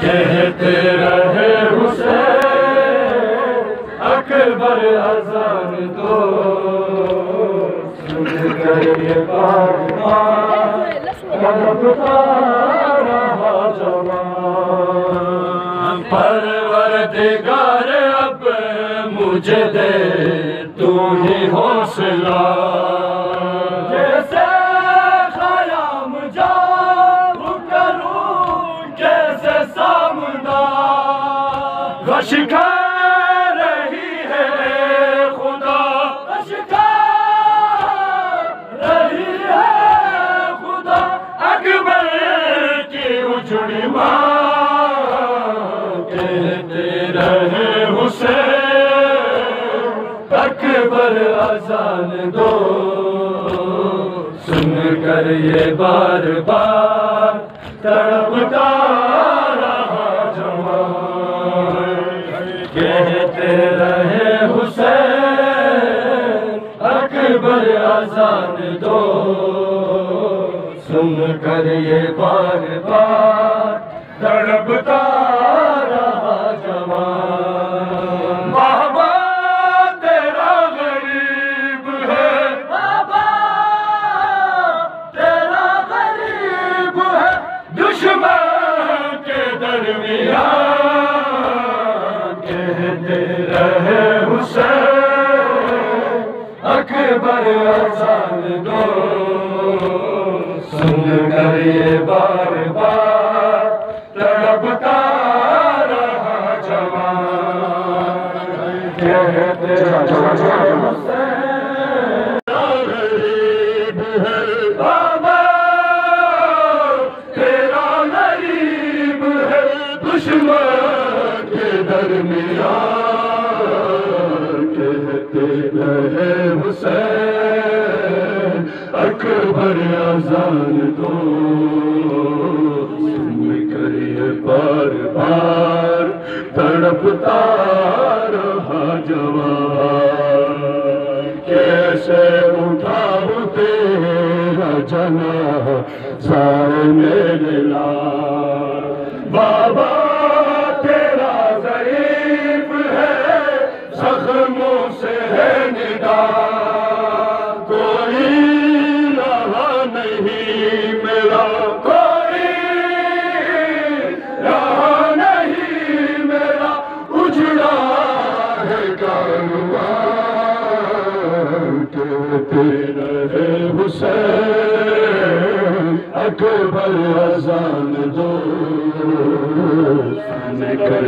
کہتے رہے حسین اکبر اذان دو، سن کر یہ بار لبتا رہا جوان۔ پروردگار اب مجھے دے تو ہی حوصلہ، کیسے خیام جام کروں کیسے سامنا، غش کر رہی ہے خدا، غش کر رہی ہے خدا اکبر کی اجڑی ماں۔ کہتے رہے حسین اکبر اذان دو، سن کر یہ بار بار تڑپتا رہا جوان۔ کہتے رہے حسین اکبر اذان دو، سن کر یہ بار بار تڑپتا رہا جوان۔ بابا تیرا غریب ہے، بابا تیرا غریب ہے دشمن کے درمیان۔ کہتے رہے حسین اکبر اذان دو، سن کر یہ بار بار تڑپتا رہا جوان۔ کہتے رہے حسین غریب ہے، بابا تیرا غریب ہے دشمن کے درمیان۔ کہتے رہے حسین اکبر اذان دو، سن کر یہ بار بار تڑپتا رہا جوان۔ کیسے اٹھاؤں تیرا جنازہ میرے لال، بابا تیرا ضعیف ہے زخموں سے ہے نڈال، کوئی رہا نہیں میرا، کوئی رہا نہیں میرا اجڑا ہے کاروان۔ کہتے رہے حسین اکبر اذان دو، سن کر